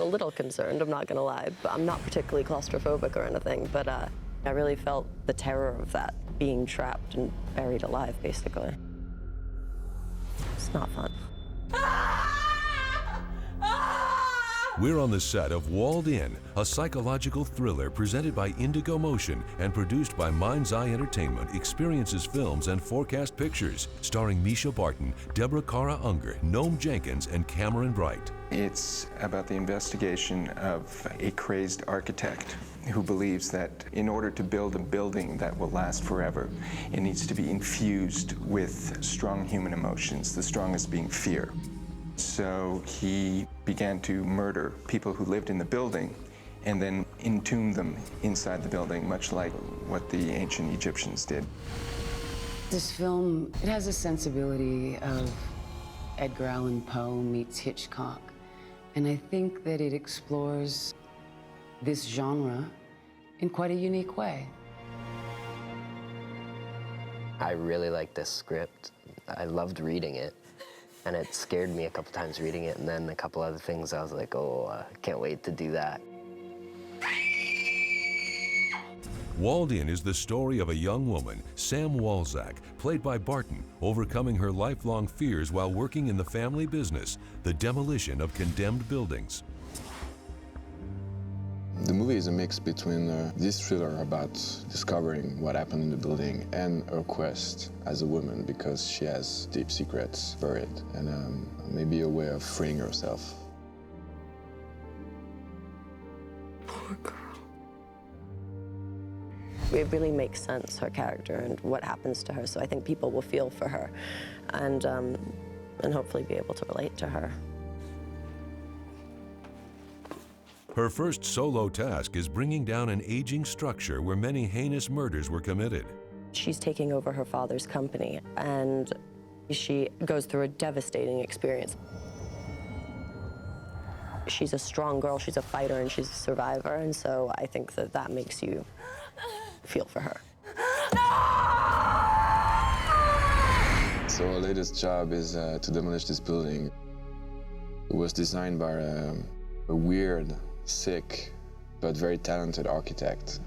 a little concerned, I'm not gonna lie. But I'm not particularly claustrophobic or anything, but I really felt the terror of that, being trapped and buried alive, basically. It's not fun. We're on the set of Walled In, a psychological thriller presented by Indigo Motion and produced by Mind's Eye Entertainment, Experiences Films, and Forecast Pictures, starring Misha Barton, Deborah Kara Unger, Noam Jenkins, and Cameron Bright. It's about the investigation of a crazed architect who believes that in order to build a building that will last forever, it needs to be infused with strong human emotions, the strongest being fear. So he began to murder people who lived in the building and then entomb them inside the building, much like what the ancient Egyptians did. This film, it has a sensibility of Edgar Allan Poe meets Hitchcock. And I think that it explores this genre in quite a unique way. I really like this script. I loved reading it. And it scared me a couple times reading it, and then a couple other things I was like, oh, I can't wait to do that. Walled In is the story of a young woman, Sam Walzak, played by Barton, overcoming her lifelong fears while working in the family business, the demolition of condemned buildings. The movie is a mix between this thriller about discovering what happened in the building and her quest as a woman, because she has deep secrets buried, and maybe a way of freeing herself. Poor girl. It really makes sense, her character and what happens to her, so I think people will feel for her and hopefully be able to relate to her. Her first solo task is bringing down an aging structure where many heinous murders were committed. She's taking over her father's company, and she goes through a devastating experience. She's a strong girl, she's a fighter, and she's a survivor, and so I think that that makes you feel for her. So our latest job is to demolish this building. It was designed by a weird, sick, but very talented architect.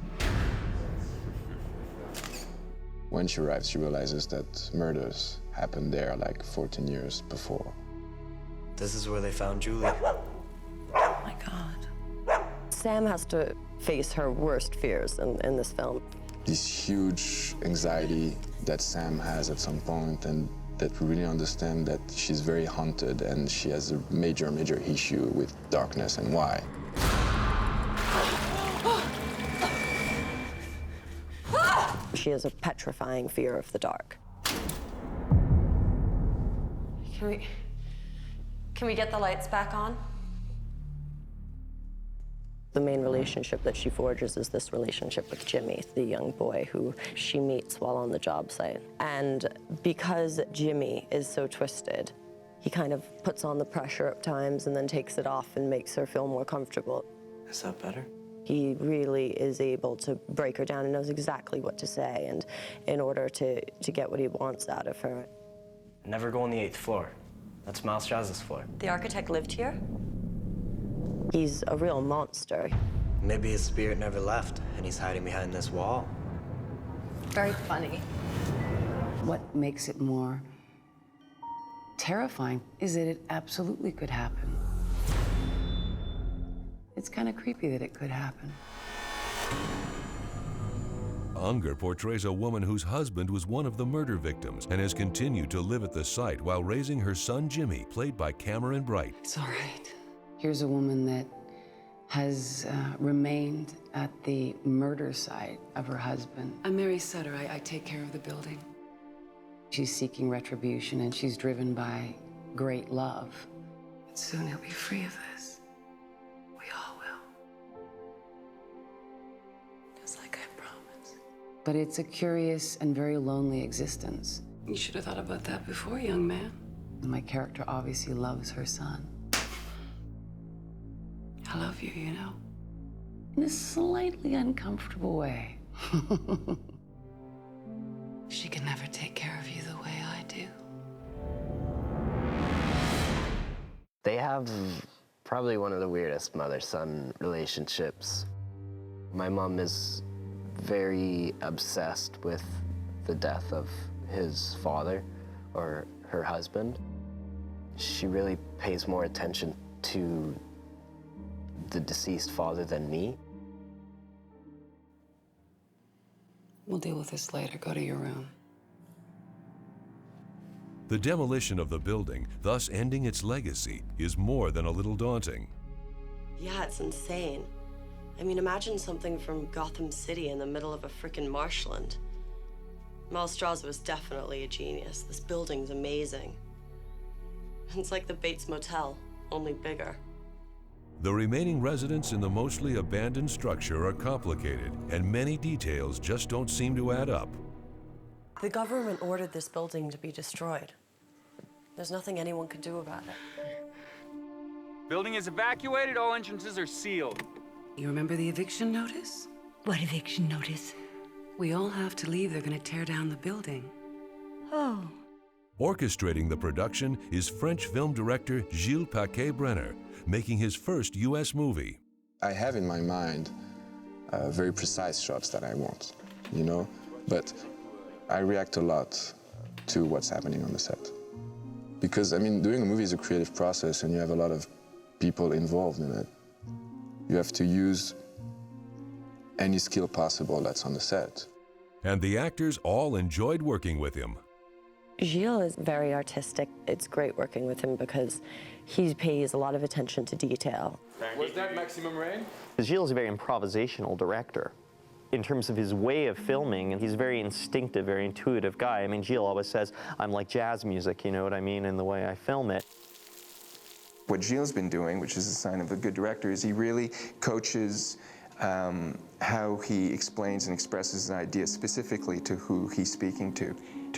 When she arrives, she realizes that murders happened there like 14 years before. This is where they found Julie. Oh my God. Sam has to face her worst fears in this film. This huge anxiety that Sam has at some point, and that we really understand that she's very haunted and she has a major, major issue with darkness and why. She has a petrifying fear of the dark. Can we get the lights back on? The main relationship that she forges is this relationship with Jimmy, the young boy who she meets while on the job site. And because Jimmy is so twisted, he kind of puts on the pressure at times and then takes it off and makes her feel more comfortable. Is that better? He really is able to break her down and knows exactly what to say, and in order to get what he wants out of her. Never go on the 8th floor. That's Miles Strauss's floor. The architect lived here? He's a real monster. Maybe his spirit never left, and he's hiding behind this wall. Very funny. What makes it more terrifying is that it absolutely could happen. It's kind of creepy that it could happen. Unger portrays a woman whose husband was one of the murder victims and has continued to live at the site while raising her son Jimmy, played by Cameron Bright. It's all right. Here's a woman that has remained at the murder site of her husband. I'm Mary Sutter. I take care of the building. She's seeking retribution, and she's driven by great love. But soon he'll be free of this. We all will. Just like I promised. But it's a curious and very lonely existence. You should have thought about that before, young man. My character obviously loves her son. I love you, you know, in a slightly uncomfortable way. She can never take care of you the way I do. They have Probably one of the weirdest mother-son relationships. My mom is very obsessed with the death of his father, or her husband. She really pays more attention to the deceased father than me. We'll deal with this later. Go to your room. The demolition of the building, thus ending its legacy, is more than a little daunting. Yeah, it's insane. I mean, imagine something from Gotham City in the middle of a frickin' marshland. Miles Strauss was definitely a genius. This building's amazing. It's like the Bates Motel, only bigger. The remaining residents in the mostly abandoned structure are complicated, and many details just don't seem to add up. The government ordered this building to be destroyed. There's nothing anyone can do about it. Building is evacuated, all entrances are sealed. You remember the eviction notice? What eviction notice? We all have to leave. They're going to tear down the building. Oh. Orchestrating the production is French film director Gilles Paquet-Brenner, making his first U.S. movie. I have in my mind very precise shots that I want, you know, but I react a lot to what's happening on the set. Because, I mean, doing a movie is a creative process and you have a lot of people involved in it. You have to use any skill possible that's on the set. And the actors all enjoyed working with him. Gilles is very artistic. It's great working with him because he pays a lot of attention to detail. Was that maximum rain? Gilles is a very improvisational director. In terms of his way of filming, and he's a very instinctive, very intuitive guy. I mean, Gilles always says, I'm like jazz music, you know what I mean, in the way I film it. What Gilles has been doing, which is a sign of a good director, is he really coaches how he explains and expresses an idea specifically to who he's speaking to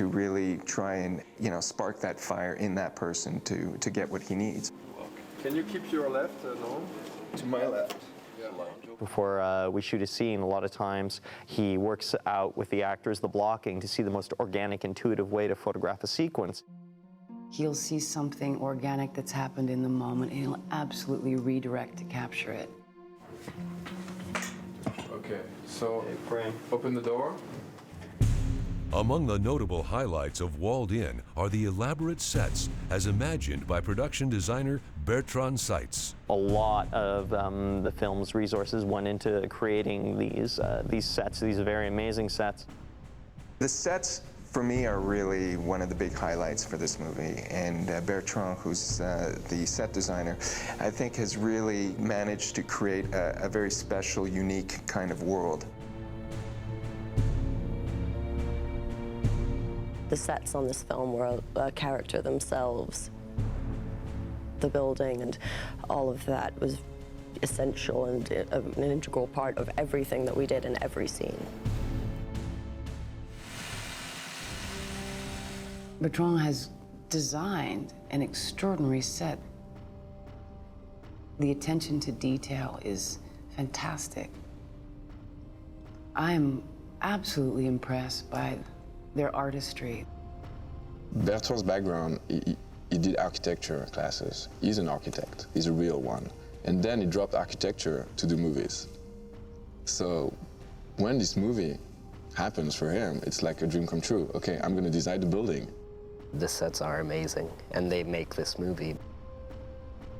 really try and, you know, spark that fire in that person to get what he needs. Can you keep your left, no? To my left. Before we shoot a scene, a lot of times he works out with the actors the blocking to see the most organic, intuitive way to photograph a sequence. He'll see something organic that's happened in the moment, and he'll absolutely redirect to capture it. Okay, so open the door. Among the notable highlights of Walled In are the elaborate sets as imagined by production designer Bertrand Seitz. A lot of the film's resources went into creating these sets, these very amazing sets. The sets, for me, are really one of the big highlights for this movie. And Bertrand, who's the set designer, I think has really managed to create a very special, unique kind of world. The sets on this film were a character themselves. The building and all of that was essential and an integral part of everything that we did in every scene. Bertrand has designed an extraordinary set. The attention to detail is fantastic. I'm absolutely impressed by their artistry. Bertrand's background, he did architecture classes. He's an architect, he's a real one. And then he dropped architecture to do movies. So when this movie happens for him, it's like a dream come true. Okay, I'm gonna design the building. The sets are amazing, and they make this movie.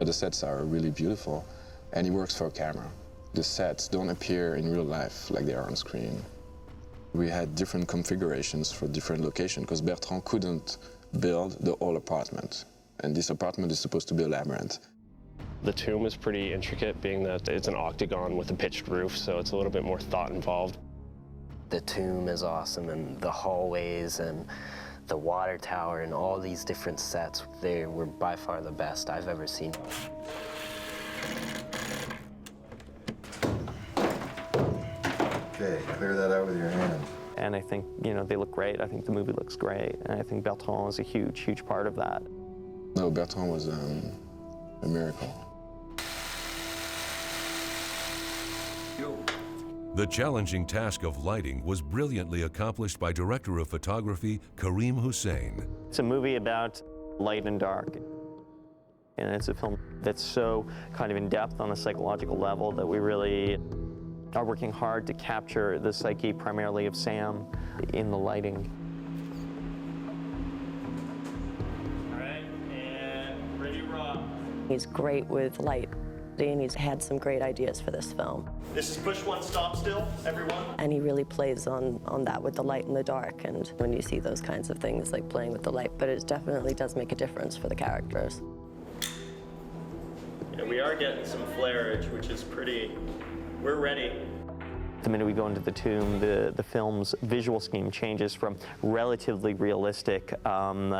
The sets are really beautiful, and he works for a camera. The sets don't appear in real life like they are on screen. We had different configurations for different locations because Bertrand couldn't build the whole apartment. And this apartment is supposed to be a labyrinth. The tomb is pretty intricate, being that it's an octagon with a pitched roof, so it's a little bit more thought involved. The tomb is awesome, and the hallways and the water tower and all these different sets, they were by far the best I've ever seen. Okay, clear that out with your hand. And I think, you know, they look great. I think the movie looks great. And I think Bertrand is a huge, huge part of that. No, Bertrand was a miracle. The challenging task of lighting was brilliantly accomplished by director of photography Karim Hussein. It's a movie about light and dark. And it's a film that's so kind of in depth on a psychological level that we really are working hard to capture the psyche primarily of Sam in the lighting. All right, and ready, rock. He's great with light, and he's had some great ideas for this film. This is push one, stop still, everyone. And he really plays on that with the light and the dark, and when you see those kinds of things, like playing with the light, but it definitely does make a difference for the characters. Yeah, we are getting some flareage, which is pretty, we're ready. The minute we go into the tomb, the film's visual scheme changes from relatively realistic, kind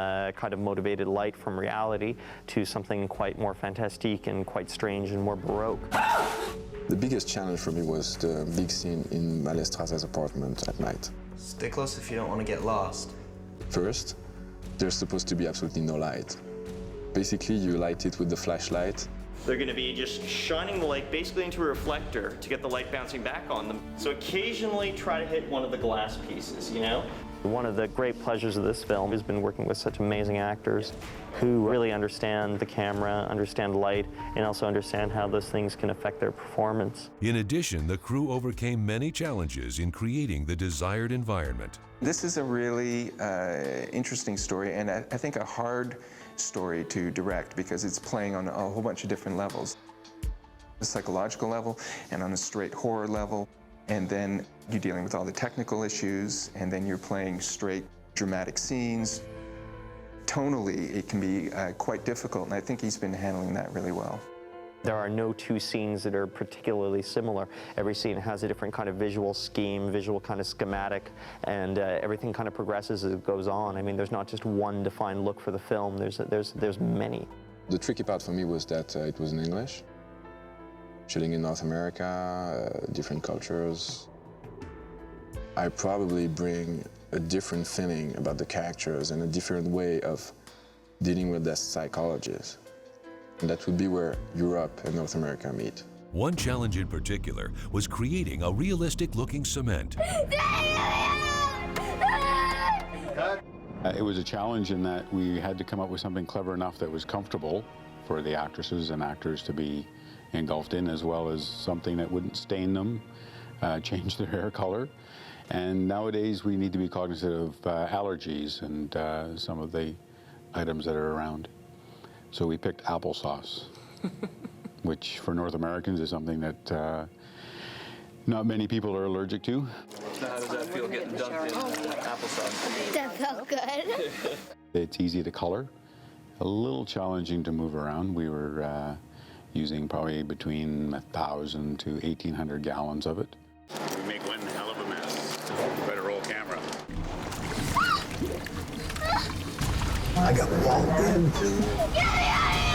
of motivated light from reality to something quite more fantastique and quite strange and more baroque. The biggest challenge for me was the big scene in Malestraza's apartment at night. Stay close if you don't want to get lost. First, there's supposed to be absolutely no light. Basically, you light it with the flashlight. They're going to be just shining the light basically into a reflector to get the light bouncing back on them. So occasionally try to hit one of the glass pieces, you know? One of the great pleasures of this film has been working with such amazing actors who really understand the camera, understand light, and also understand how those things can affect their performance. In addition, the crew overcame many challenges in creating the desired environment. This is a really interesting story, and I think a hard story to direct because it's playing on a whole bunch of different levels. The psychological level and on a straight horror level, and then you're dealing with all the technical issues, and then you're playing straight dramatic scenes. Tonally, it can be quite difficult, and I think he's been handling that really well. There are no two scenes that are particularly similar. Every scene has a different kind of visual scheme, visual kind of schematic, and everything kind of progresses as it goes on. I mean, there's not just one defined look for the film, there's many. The tricky part for me was that it was in English. Shooting in North America, different cultures. I probably bring a different feeling about the characters and a different way of dealing with their psychologies. And that would be where Europe and North America meet. One challenge in particular was creating a realistic-looking cement. It was a challenge in that we had to come up with something clever enough that was comfortable for the actresses and actors to be engulfed in, as well as something that wouldn't stain them, change their hair color. And nowadays we need to be cognizant of allergies and some of the items that are around. So we picked applesauce, which for North Americans is something that not many people are allergic to. How does that feel getting dunked in applesauce? That felt good. It's easy to color, a little challenging to move around. We were using probably between 1,000 to 1,800 gallons of it. We make one hell of a mess. Better roll camera. I got walked into. Get me out of here!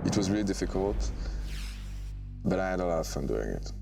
It was really difficult, but I had a lot of fun doing it.